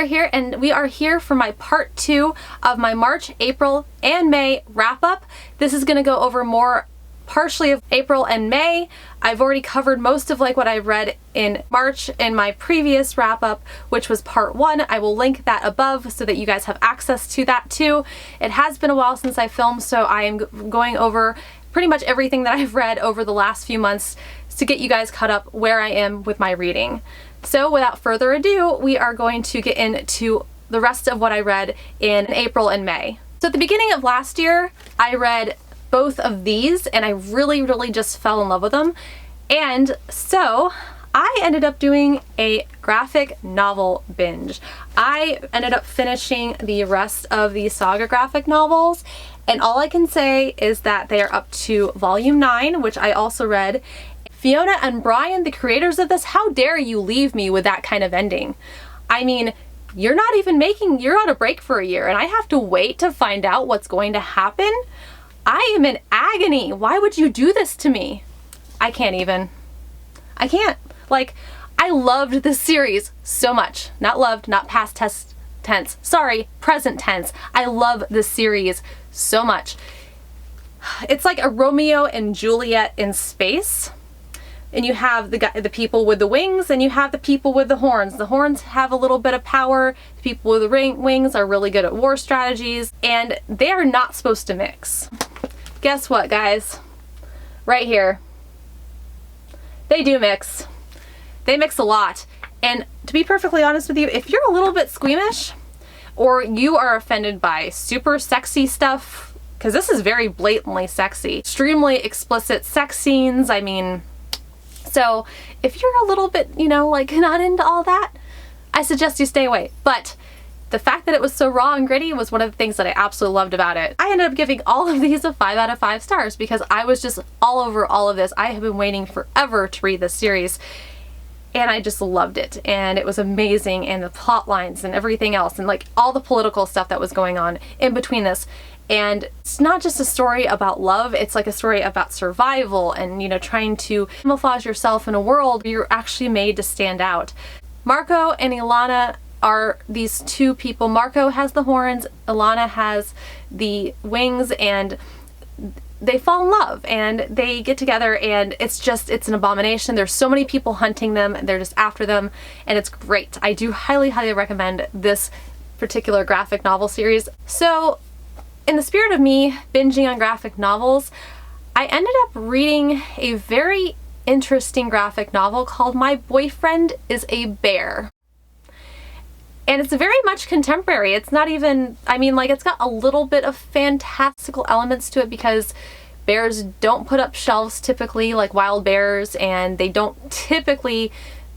here, and we are here for my part 2 of my March, April, and May wrap-up. This is going to go over more partially of April and May. I've already covered most of like what I read in March in my previous wrap-up, which was part 1. I will link that above so that you guys have access to that too. It has been a while since I filmed, so I am going over pretty much everything that I've read over the last few months to get you guys caught up where I am with my reading. So without further ado, we are going to get into the rest of what I read in April and May. So at the beginning of last year, I read both of these and I really just fell in love with them. And so I ended up doing a graphic novel binge. I ended up finishing the rest of the saga graphic novels, and all I can say is that they are up to volume 9, which I also read. Fiona and Brian, the creators of this, how dare you leave me with that kind of ending? I mean, you're on a break for a year and I have to wait to find out what's going to happen? I am in agony. Why would you do this to me? I can't even. I can't. Like, I loved this series so much. Not loved, not past tense. Sorry, present tense. I love this series so much. It's like a Romeo and Juliet in space. And you have the people with the wings, and you have the people with the horns. The horns have a little bit of power. The people with the wings are really good at war strategies, and they are not supposed to mix. Guess what, guys? Right here. They do mix. They mix a lot. And to be perfectly honest with you, if you're a little bit squeamish, or you are offended by super sexy stuff, because this is very blatantly sexy, extremely explicit sex scenes, I mean... So if you're a little bit, you know, like not into all that, I suggest you stay away. But the fact that it was so raw and gritty was one of the things that I absolutely loved about it. I ended up giving all of these a 5 out of 5 stars because I was just all over all of this. I have been waiting forever to read this series and I just loved it. And it was amazing, and the plot lines and everything else and like all the political stuff that was going on in between this. And it's not just a story about love, it's like a story about survival and, you know, trying to camouflage yourself in a world where you're actually made to stand out. Marco and Ilana are these two people. Marco has the horns, Ilana has the wings, and they fall in love and they get together, and it's an abomination. There's so many people hunting them and they're just after them, and it's great. I do highly recommend this particular graphic novel series. So in the spirit of me binging on graphic novels, I ended up reading a very interesting graphic novel called My Boyfriend is a Bear. And it's very much contemporary. It's not even, I mean, like, it's got a little bit of fantastical elements to it because bears don't put up shelves typically like wild bears, and they don't typically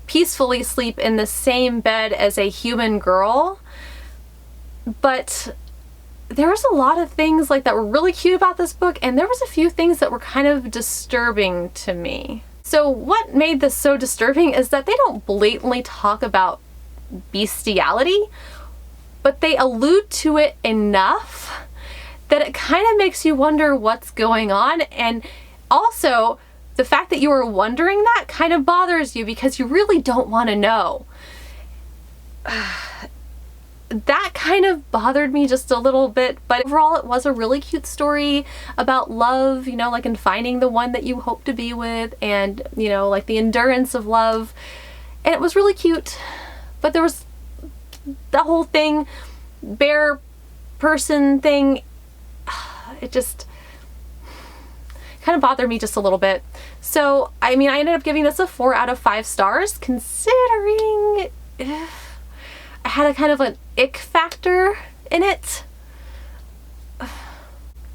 peacefully sleep in the same bed as a human girl. But there was a lot of things like that were really cute about this book, and there was a few things that were kind of disturbing to me. So what made this so disturbing is that they don't blatantly talk about bestiality, but they allude to it enough that it kind of makes you wonder what's going on. And also the fact that you are wondering that kind of bothers you because you really don't want to know. That kind of bothered me just a little bit, but overall it was a really cute story about love, you know, like in finding the one that you hope to be with, and, you know, like the endurance of love. And it was really cute, but there was the whole thing, bear person thing, it just kind of bothered me just a little bit. So, I mean, I ended up giving this a 4 out of 5 stars, considering I had a kind of an ick factor in it.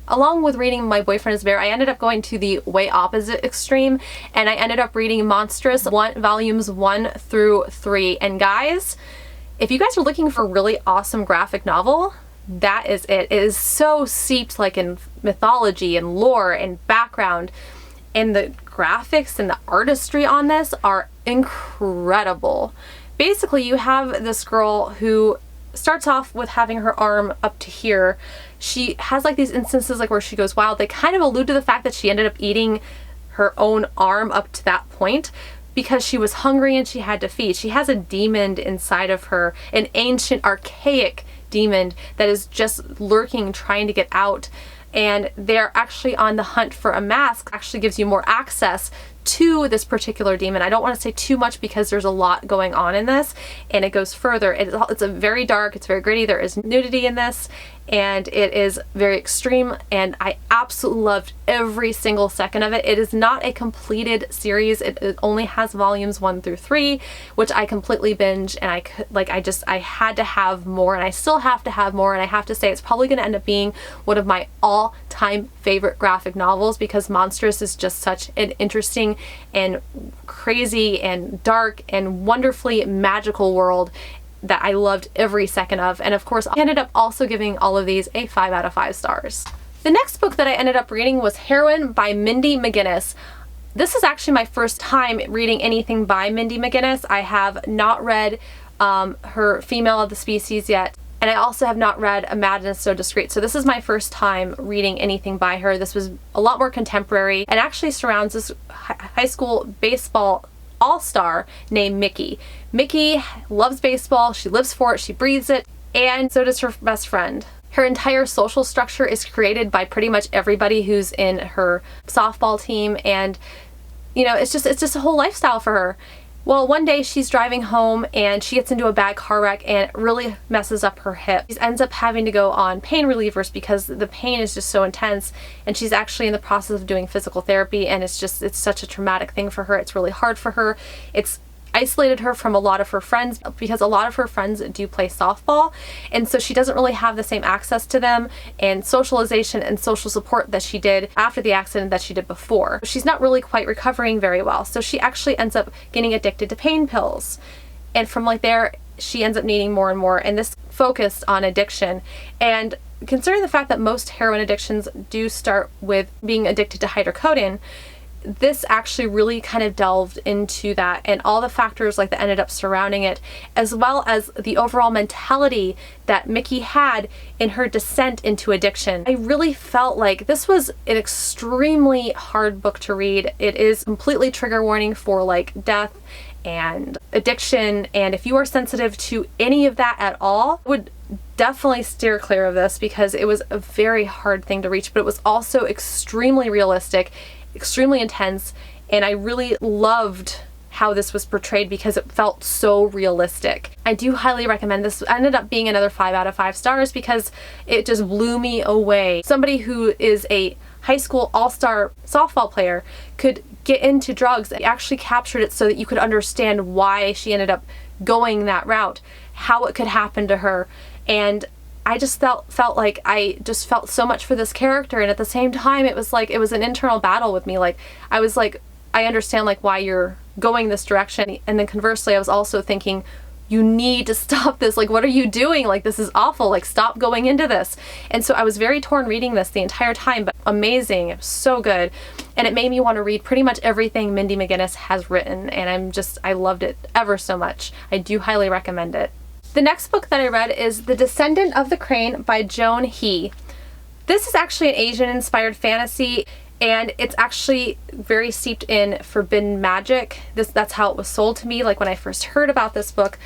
Along with reading My Boyfriend is a Bear, I ended up going to the way opposite extreme, and I ended up reading Monstrous volumes 1 through 3. And guys, if you guys are looking for a really awesome graphic novel, that is it. It is so steeped like in mythology and lore and background, and the graphics and the artistry on this are incredible. Basically, you have this girl who starts off with having her arm up to here. She has like these instances like where she goes wild. They kind of allude to the fact that she ended up eating her own arm up to that point, because she was hungry and she had to feed. She has a demon inside of her, an ancient, archaic demon that is just lurking, trying to get out. And they're actually on the hunt for a mask. Actually gives you more access to this particular demon. I don't want to say too much because there's a lot going on in this, and it goes further. It's a very dark, it's very gritty. There is nudity in this, and it is very extreme, and I absolutely loved every single second of it. It is not a completed series. It only has volumes 1 through 3, which I completely binged, and I had to have more, and I still have to have more, and I have to say it's probably going to end up being one of my all-time favorite graphic novels, because Monstrous is just such an interesting and crazy and dark and wonderfully magical world that I loved every second of. And of course, I ended up also giving all of these a 5 out of 5 stars. The next book that I ended up reading was Heroine by Mindy McGinnis. This is actually my first time reading anything by Mindy McGinnis. I have not read her Female of the Species yet. And I also have not read A Madness So Discreet. So this is my first time reading anything by her. This was a lot more contemporary and actually surrounds this high school baseball all-star named Mickey. Mickey loves baseball. She lives for it. She breathes it. And so does her best friend. Her entire social structure is created by pretty much everybody who's in her softball team. And, you know, it's just a whole lifestyle for her. Well, one day she's driving home and she gets into a bad car wreck and it really messes up her hip. She ends up having to go on pain relievers because the pain is just so intense, and she's actually in the process of doing physical therapy, and it's such a traumatic thing for her. It's really hard for her. It's isolated her from a lot of her friends because a lot of her friends do play softball, and so she doesn't really have the same access to them and socialization and social support that she did after the accident that she did before. She's not really quite recovering very well, so she actually ends up getting addicted to pain pills, and from there she ends up needing more and more, and this focused on addiction. And considering the fact that most heroin addictions do start with being addicted to hydrocodone, this actually really kind of delved into that and all the factors that ended up surrounding it, as well as the overall mentality that Mickey had in her descent into addiction. I really felt like this was an extremely hard book to read. It is completely trigger warning for death and addiction, and if you are sensitive to any of that at all, I would definitely steer clear of this because it was a very hard thing to reach, but it was also extremely realistic, extremely intense, and I really loved how this was portrayed because it felt so realistic. I do highly recommend this. It ended up being another 5 out of 5 stars because it just blew me away. Somebody who is a high school all-star softball player could get into drugs. It actually captured it so that you could understand why she ended up going that route, how it could happen to her, and I just felt like I just felt so much for this character, and at the same time it was an internal battle with me. I was like, I understand why you're going this direction, and then conversely I was also thinking, you need to stop this. What are you doing? This is awful. Stop going into this. And so I was very torn reading this the entire time, but amazing. It was so good. And it made me want to read pretty much everything Mindy McGinnis has written, and I loved it ever so much. I do highly recommend it. The next book that I read is The Descendant of the Crane by Joan He. This is actually an Asian-inspired fantasy, and it's actually very steeped in forbidden magic. That's how it was sold to me. When I first heard about this book,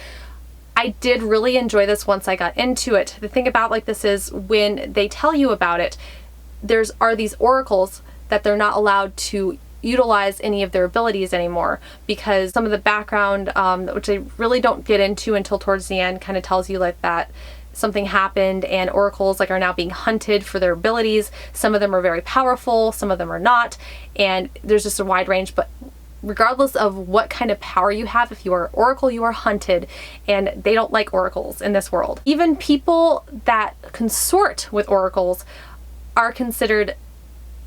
I did really enjoy this once I got into it. The thing about this is when they tell you about it, are these oracles that they're not allowed to utilize any of their abilities anymore, because some of the background, which they really don't get into until towards the end, kind of tells you that something happened and oracles are now being hunted for their abilities. Some of them are very powerful, some of them are not, and there's just a wide range. But regardless of what kind of power you have, if you are an oracle, you are hunted, and they don't like oracles in this world. Even people that consort with oracles are considered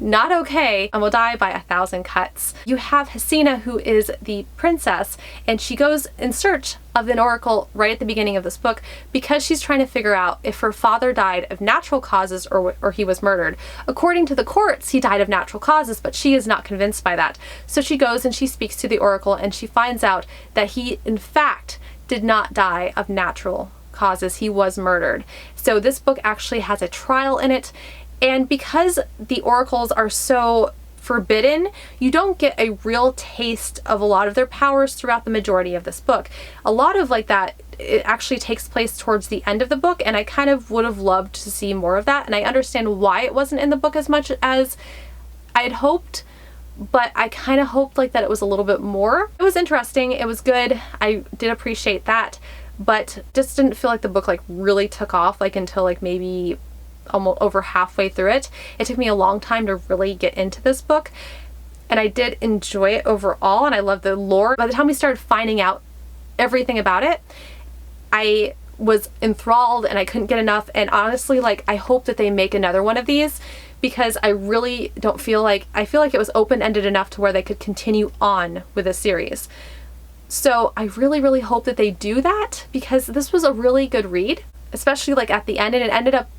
not okay and will die by 1,000 cuts. You have Hasina, who is the princess, and she goes in search of an oracle right at the beginning of this book because she's trying to figure out if her father died of natural causes or he was murdered. According to the courts, he died of natural causes, but she is not convinced by that. So she goes and she speaks to the oracle, and she finds out that he in fact did not die of natural causes. He was murdered. So this book actually has a trial in it. And because the oracles are so forbidden, you don't get a real taste of a lot of their powers throughout the majority of this book. A lot of like that, it actually takes place towards the end of the book, and I kind of would have loved to see more of that, and I understand why it wasn't in the book as much as I had hoped, but I kind of hoped like that it was a little bit more. It was interesting, it was good, I did appreciate that, but just didn't feel like the book like really took off like until like maybe almost over halfway through it. It took me a long time to really get into this book, and I did enjoy it overall, and I love the lore. By the time we started finding out everything about it, I was enthralled and I couldn't get enough, and honestly, like, I hope that they make another one of these, because I really don't feel like, I feel like it was open-ended enough to where they could continue on with the series. So I really hope that they do that, because this was a really good read, especially like at the end, and it ended up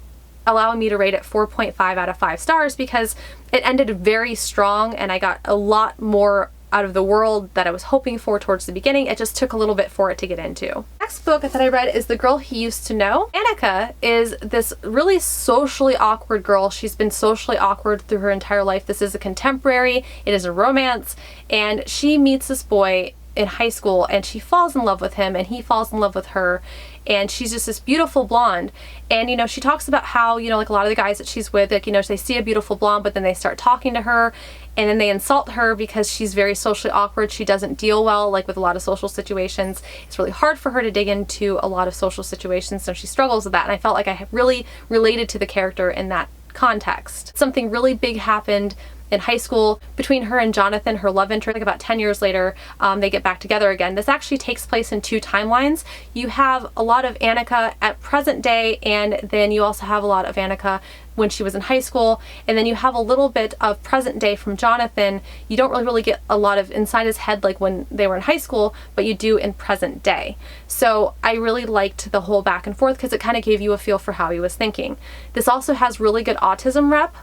allowing me to rate it 4.5 out of 5 stars because it ended very strong and I got a lot more out of the world that I was hoping for towards the beginning. It just took a little bit for it to get into. Next book that I read is The Girl He Used to Know. Annika is this really socially awkward girl. She's been socially awkward through her entire life. This is a contemporary, it is a romance, and she meets this boy in high school and she falls in love with him and he falls in love with her, and she's just this beautiful blonde. And you know, she talks about how, you know, like a lot of the guys that she's with, like, you know, they see a beautiful blonde but then they start talking to her and then they insult her because she's very socially awkward. She doesn't deal well like with a lot of social situations. It's really hard for her to dig into a lot of social situations, so she struggles with that, and I felt like I really related to the character in that context. Something really big happened in high school between her and Jonathan, her love interest. Like about 10 years later, they get back together again. This actually takes place in 2 timelines. You have a lot of Annika at present day, and then you also have a lot of Annika when she was in high school, and then you have a little bit of present day from Jonathan. You don't really get a lot of inside his head like when they were in high school, but you do in present day. So I really liked the whole back and forth because it kind of gave you a feel for how he was thinking. This also has really good autism rep,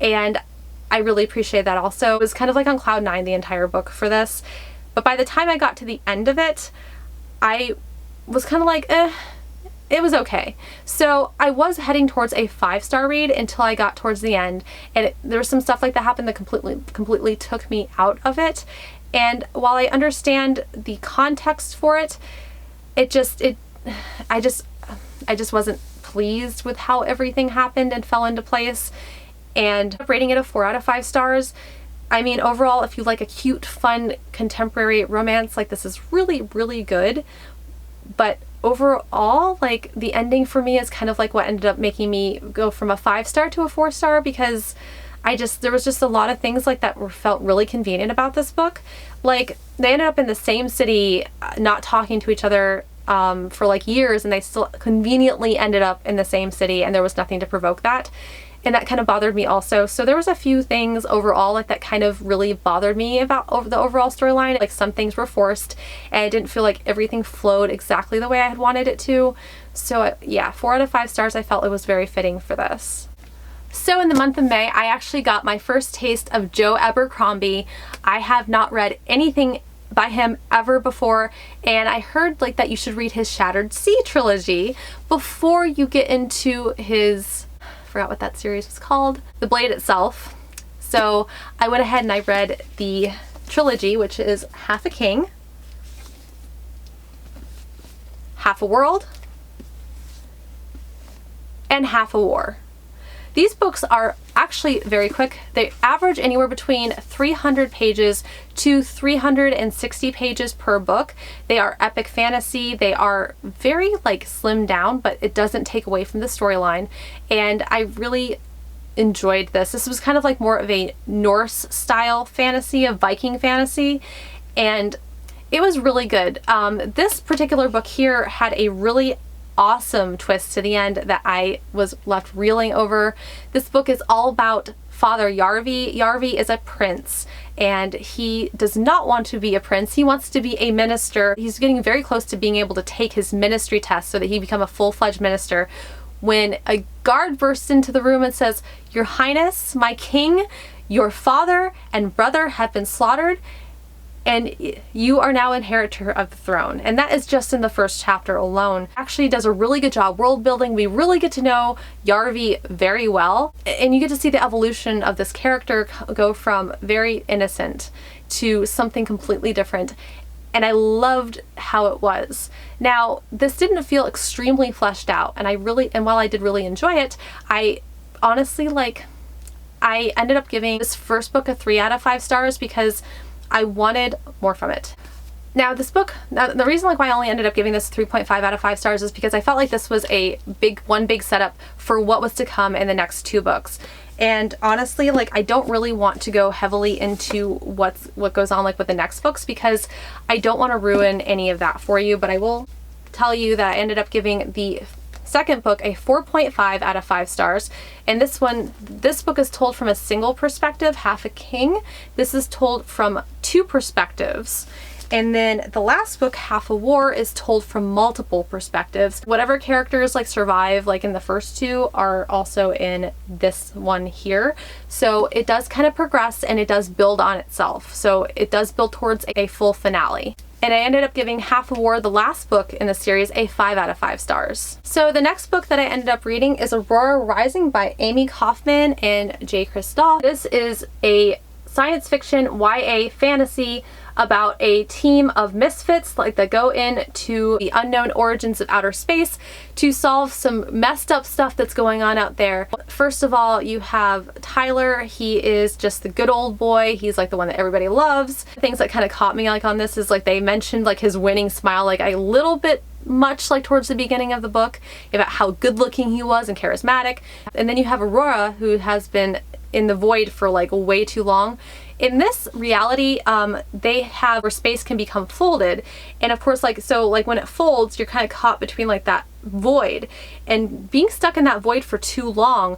and I really appreciate that also. It was kind of like on cloud 9 the entire book for this, but by the time I got to the end of it, I was kind of like, it was okay. So I was heading towards a 5-star read until I got towards the end, and there was some stuff like that happened that completely took me out of it. And while I understand the context for it, I just wasn't pleased with how everything happened and fell into place. And rating it a 4 out of 5 stars. I mean, overall, if you like a cute, fun, contemporary romance, like, this is really good. But overall, like, the ending for me is kind of like what ended up making me go from a 5-star to a 4-star, because there was just a lot of things like that felt really convenient about this book. Like, they ended up in the same city, not talking to each other for like years, and they still conveniently ended up in the same city, and there was nothing to provoke that. And that kind of bothered me also. So there was a few things overall like that kind of really bothered me about the overall storyline. Like, some things were forced and I didn't feel like everything flowed exactly the way I had wanted it to. So yeah, 4 out of 5 stars. I felt it was very fitting for this. So in the month of May, I actually got my first taste of Joe Abercrombie. I have not read anything by him ever before, and I heard like that you should read his Shattered Sea trilogy before you get into his, forgot what that series was called, The Blade itself. So I went ahead and I read the trilogy, which is Half a King, Half a World, and Half a War. These books are actually very quick. They average anywhere between 300 pages to 360 pages per book. They are epic fantasy. They are very like slimmed down, but it doesn't take away from the storyline. And I really enjoyed this. This was kind of like more of a Norse style fantasy, a Viking fantasy, and it was really good. This particular book here had a really awesome twist to the end that I was left reeling over. This book is all about Father Yarvi. Yarvi is a prince, and he does not want to be a prince. He wants to be a minister. He's getting very close to being able to take his ministry test so that he become a full-fledged minister, when a guard bursts into the room and says, "Your Highness, my king, your father and brother have been slaughtered, and you are now inheritor of the throne. And that is just in the first chapter alone. Actually does a really good job world building. We really get to know Yarvi very well, and you get to see the evolution of this character go from very innocent to something completely different. And I loved how it was. Now, this didn't feel extremely fleshed out, and while I did really enjoy it, I honestly, I ended up giving this first book a 3 out of 5 stars because I wanted more from it. Now this book, the reason why I only ended up giving this 3.5 out of 5 stars is because I felt like this was one big setup for what was to come in the next 2 books. And honestly, I don't really want to go heavily into what goes on with the next books because I don't want to ruin any of that for you, but I will tell you that I ended up giving the second book a 4.5 out of 5 stars. And this book is told from a single perspective, Half a King. This is told from 2 perspectives. And then the last book, Half a War, is told from multiple perspectives. Whatever characters survive in the first 2 are also in this one here. So it does kind of progress and it does build on itself. So it does build towards a full finale. And I ended up giving Half a War, the last book in the series, a 5 out of 5 stars. So the next book that I ended up reading is Aurora Rising by Amy Kaufman and Jay Kristoff. This is a science fiction YA fantasy about a team of misfits that go into the unknown origins of outer space to solve some messed up stuff that's going on out there. First of all, you have Tyler. He is just the good old boy. He's the one that everybody loves. Things that kind of caught me on this is they mentioned his winning smile a little bit much towards the beginning of the book about how good looking he was and charismatic. And then you have Aurora, who has been in the void for way too long. In this reality, they have where space can become folded, and of course when it folds, you're kind of caught between that void, and being stuck in that void for too long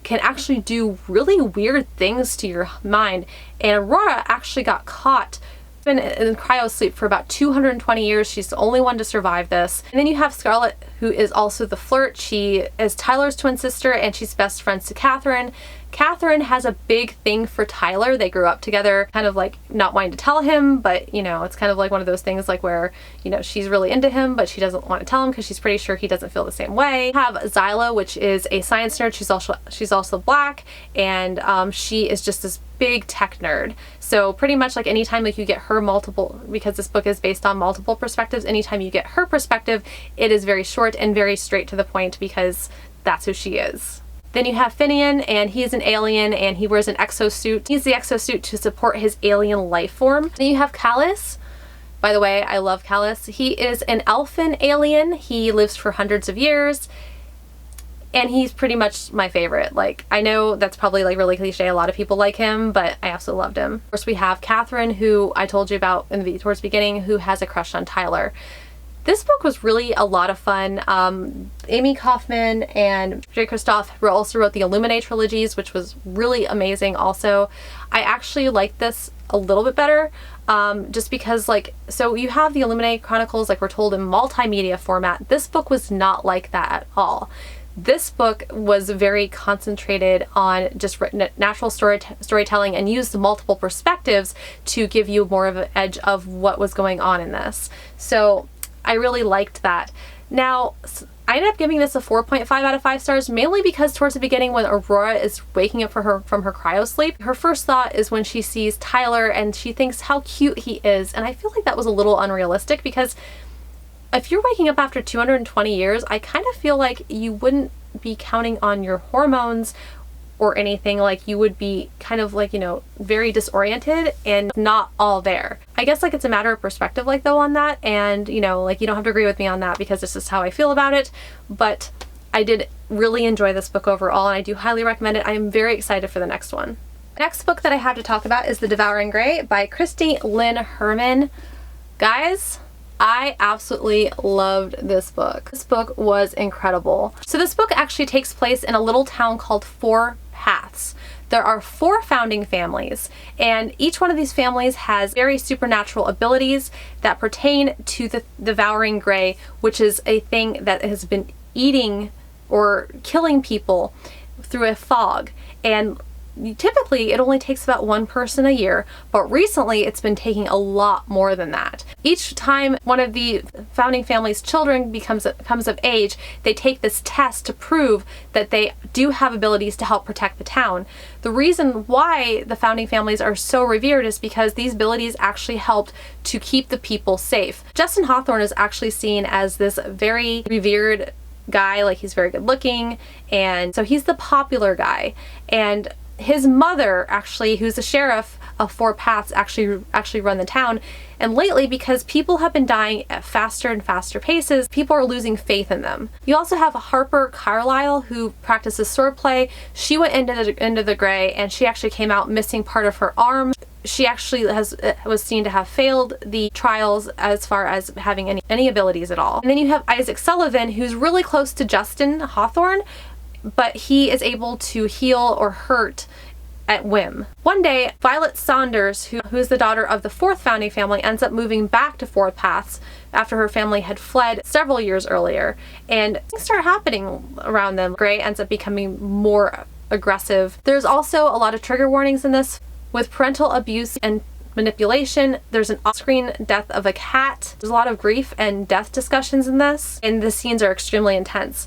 can actually do really weird things to your mind. And Aurora actually got caught been in cryo sleep for about 220 years. She's the only one to survive this. And then you have Scarlett, who is also the flirt. She is Tyler's twin sister and she's best friends to Catherine. Catherine has a big thing for Tyler. They grew up together, kind of not wanting to tell him, but it's kind of one of those things where, she's really into him, but she doesn't want to tell him because she's pretty sure he doesn't feel the same way. You have Zyla, which is a science nerd. She's also black, and she is just this big tech nerd. So pretty much anytime you get her because this book is based on multiple perspectives, anytime you get her perspective, it is very short and very straight to the point because that's who she is. Then you have Finian, and he's an alien and he wears an exosuit. He's the exosuit to support his alien life form. Then you have Callus. By the way, I love Callus. He is an elfin alien. He lives for hundreds of years. And he's pretty much my favorite. I know that's probably really cliche. A lot of people like him, but I absolutely loved him. Of course, we have Catherine, who I told you about towards the beginning, who has a crush on Tyler. This book was really a lot of fun. Amy Kaufman and Jay Kristoff also wrote the Illuminae trilogies, which was really amazing also. I actually liked this a little bit better, just because so you have the Illuminae chronicles we're told in multimedia format. This book was not like that at all. This book was very concentrated on just natural storytelling and used multiple perspectives to give you more of an edge of what was going on in this. So I really liked that. Now, I ended up giving this a 4.5 out of 5 stars, mainly because towards the beginning when Aurora is waking up from her cryo sleep, her first thought is when she sees Tyler and she thinks how cute he is. And I feel like that was a little unrealistic because if you're waking up after 220 years, I kind of feel like you wouldn't be counting on your hormones or anything. You would be kind of very disoriented and not all there. I guess it's a matter of perspective though on that, and you don't have to agree with me on that because this is how I feel about it, but I did really enjoy this book overall and I do highly recommend it. I am very excited for the next one. Next book that I have to talk about is The Devouring Grey by Christy Lynn Herman. Guys, I absolutely loved this book. This book was incredible. So this book actually takes place in a little town called Four Paths. There are 4 founding families, and each one of these families has very supernatural abilities that pertain to the Devouring Grey, which is a thing that has been eating or killing people through a fog. And typically it only takes about one person a year, but recently it's been taking a lot more than that. Each time one of the founding family's children comes of age, they take this test to prove that they do have abilities to help protect the town. The reason why the founding families are so revered is because these abilities actually helped to keep the people safe. Justin Hawthorne is actually seen as this very revered guy, like he's very good looking, and so he's the popular guy. And his mother, actually, who's the sheriff of Four Paths, actually run the town. And lately, because people have been dying at faster and faster paces, people are losing faith in them. You also have Harper Carlisle, who practices swordplay. She went into the Grey, and she actually came out missing part of her arm. She actually was seen to have failed the trials as far as having any abilities at all. And then you have Isaac Sullivan, who's really close to Justin Hawthorne, but he is able to heal or hurt at whim. One day, Violet Saunders, who is the daughter of the fourth founding family, ends up moving back to Four Paths after her family had fled several years earlier, and things start happening around them. Grey ends up becoming more aggressive. There's also a lot of trigger warnings in this, with parental abuse and manipulation. There's an off-screen death of a cat. There's a lot of grief and death discussions in this, and the scenes are extremely intense.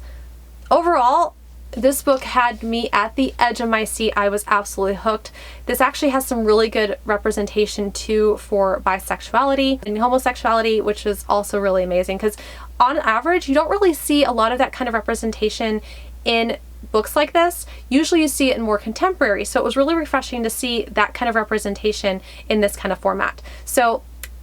Overall, this book had me at the edge of my seat. I was absolutely hooked. This actually has some really good representation too for bisexuality and homosexuality, which is also really amazing, because on average you don't really see a lot of that kind of representation in books like this. Usually you see it in more contemporary, so it was really refreshing to see that kind of representation in this kind of format. So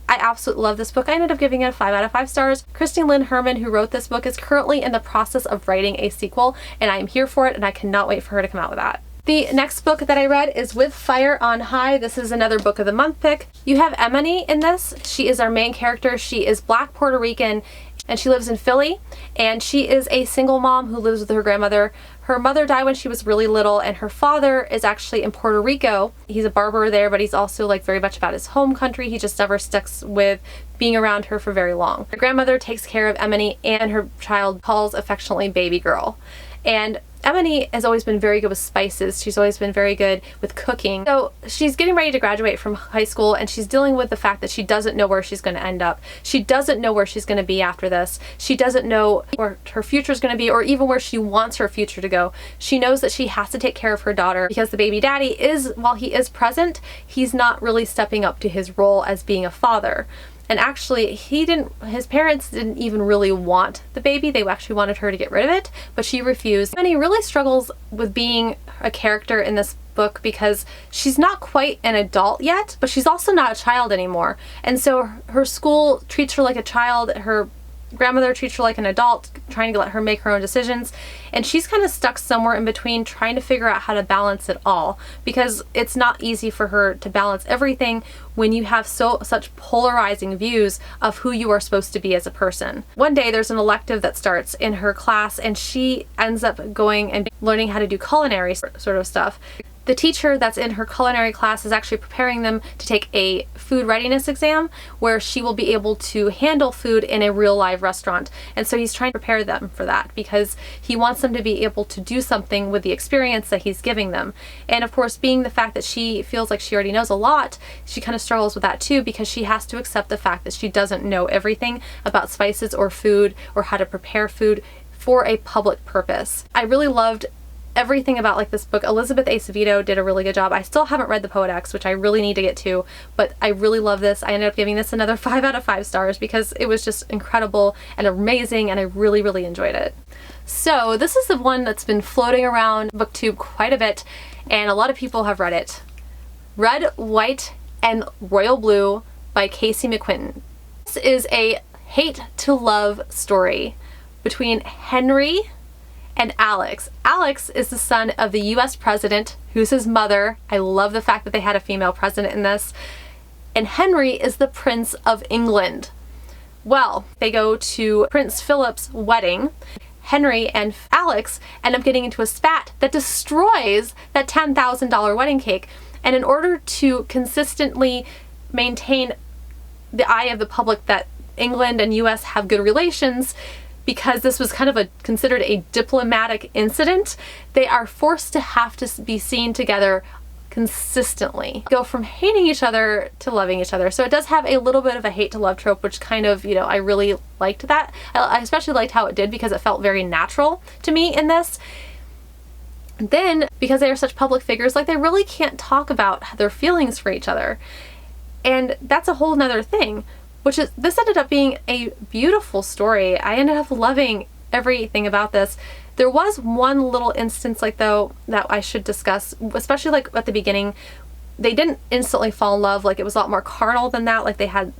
I absolutely love this book. I ended up giving it a 5 out of 5 stars. Christine Lynn Herman, who wrote this book, is currently in the process of writing a sequel, and I'm here for it, and I cannot wait for her to come out with that. The next book that I read is With Fire on High. This is another book of the month pick. You have Emily in this. She is our main character. She is Black Puerto Rican, and she lives in Philly, and she is a single mom who lives with her grandmother. Her mother died when she was really little, and her father is actually in Puerto Rico. He's a barber there, but he's also like very much about his home country. He just never sticks with being around her for very long. Her grandmother takes care of Emily, and her child calls affectionately baby girl. And Emily has always been very good with spices. She's always been very good with cooking. So she's getting ready to graduate from high school, and she's dealing with the fact that she doesn't know where she's going to end up. She doesn't know where she's going to be after this. She doesn't know where her future is going to be, or even where she wants her future to go. She knows that she has to take care of her daughter because the baby daddy is, while he is present, he's not really stepping up to his role as being a father. And actually, his parents didn't even really want the baby. They actually wanted her to get rid of it, but she refused. And he really struggles with being a character in this book because she's not quite an adult yet, but she's also not a child anymore. And so her school treats her like a child. Her grandmother treats her like an adult, trying to let her make her own decisions, and she's kind of stuck somewhere in between, trying to figure out how to balance it all, because it's not easy for her to balance everything when you have such polarizing views of who you are supposed to be as a person. One day there's an elective that starts in her class, and she ends up going and learning how to do culinary sort of stuff. The teacher that's in her culinary class is actually preparing them to take a food readiness exam where she will be able to handle food in a real live restaurant. And so he's trying to prepare them for that because he wants them to be able to do something with the experience that he's giving them. And of course, being the fact that she feels like she already knows a lot, she kind of struggles with that too, because she has to accept the fact that she doesn't know everything about spices or food or how to prepare food for a public purpose. I really loved everything about this book. Elizabeth Acevedo did a really good job. I still haven't read the Poedex, which I really need to get to, but I really love this. I ended up giving this another 5 out of 5 stars because it was just incredible and amazing, and I really, really enjoyed it. So this is the one that's been floating around BookTube quite a bit, and a lot of people have read it. Red, White, and Royal Blue by Casey McQuinton. This is a hate to love story between Henry and Alex. Alex is the son of the US president, who's his mother. I love the fact that they had a female president in this. And Henry is the Prince of England. Well, they go to Prince Philip's wedding. Henry and Alex end up getting into a spat that destroys that $10,000 wedding cake. And in order to consistently maintain the eye of the public that England and US have good relations, because this was kind of considered a diplomatic incident, they are forced to have to be seen together consistently. Go from hating each other to loving each other. So it does have a little bit of a hate to love trope, which kind of, you know, I really liked that. I especially liked how it did because it felt very natural to me in this. Then, because they are such public figures, like, they really can't talk about their feelings for each other. And that's a whole nother thing, which is, this ended up being a beautiful story. I ended up loving everything about this. There was one little instance, like, though, that I should discuss, especially like at the beginning. They didn't instantly fall in love. Like, it was a lot more carnal than that. Like, they had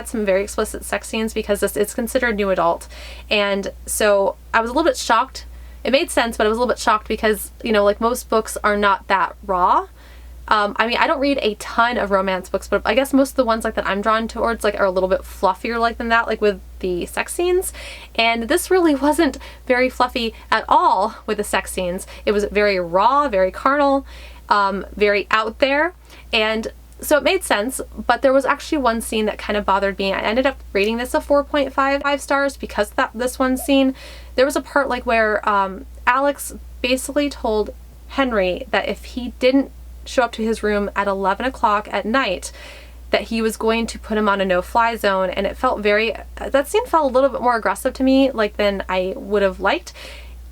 some very explicit sex scenes because this is considered new adult. And so I was a little bit shocked. It made sense, but I was a little bit shocked because, you know, like, most books are not that raw. I mean, I don't read a ton of romance books, but I guess most of the ones like that I'm drawn towards like are a little bit fluffier like than that, like with the sex scenes. And this really wasn't very fluffy at all with the sex scenes. It was very raw, very carnal, very out there. And so it made sense, but there was actually one scene that kind of bothered me. I ended up rating this a 4.5 stars because of this one scene. There was a part like where Alex basically told Henry that if he didn't show up to his room at 11 o'clock at night, that he was going to put him on a no-fly zone. And it felt that scene felt a little bit more aggressive to me, like, than I would have liked.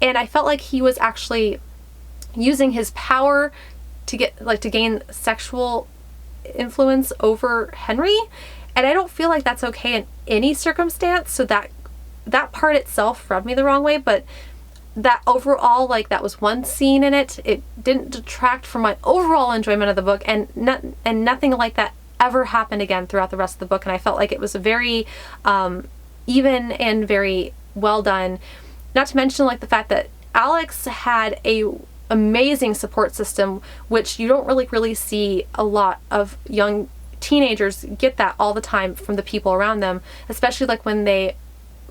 And I felt like he was actually using his power to gain sexual influence over Henry. And I don't feel like that's okay in any circumstance. So that part itself rubbed me the wrong way, but that overall, like, that was one scene in it. It didn't detract from my overall enjoyment of the book, and nothing like that ever happened again throughout the rest of the book. And I felt like it was very even and very well done. Not to mention, like, the fact that Alex had a amazing support system, which you don't really see a lot of young teenagers get that all the time from the people around them, especially like when they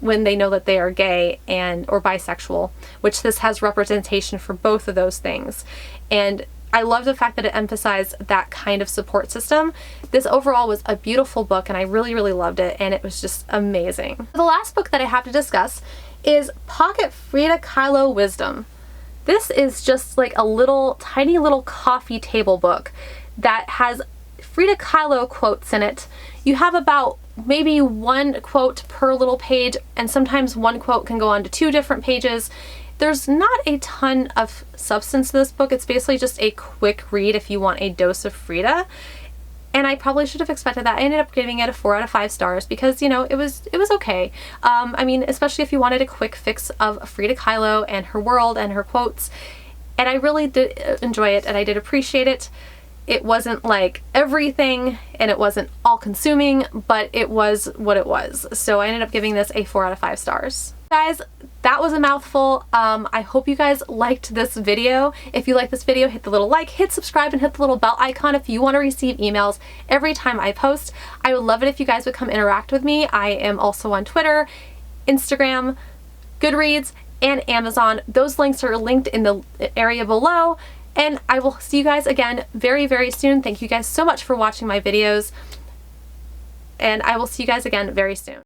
know that they are gay or bisexual, which this has representation for both of those things. And I love the fact that it emphasized that kind of support system. This overall was a beautiful book, and I really loved it, and it was just amazing. The last book that I have to discuss is Pocket Frida Kahlo Wisdom. This is just like a tiny little coffee table book that has Frida Kahlo quotes in it. You have about maybe one quote per little page, and sometimes one quote can go on to 2 different pages. There's not a ton of substance to this book. It's basically just a quick read if you want a dose of Frida. And I probably should have expected that. I ended up giving it a 4 out of 5 stars because, you know, it was okay. I mean, especially if you wanted a quick fix of Frida Kahlo and her world and her quotes. And I really did enjoy it, and I did appreciate it. It wasn't like everything, and it wasn't all consuming, but it was what it was. So I ended up giving this a 4 out of 5 stars. Guys, that was a mouthful. I hope you guys liked this video. If you like this video, hit the little like, hit subscribe, and hit the little bell icon if you want to receive emails every time I post. I would love it if you guys would come interact with me. I am also on Twitter, Instagram, Goodreads, and Amazon. Those links are linked in the area below. And I will see you guys again very soon. Thank you guys so much for watching my videos. And I will see you guys again very soon.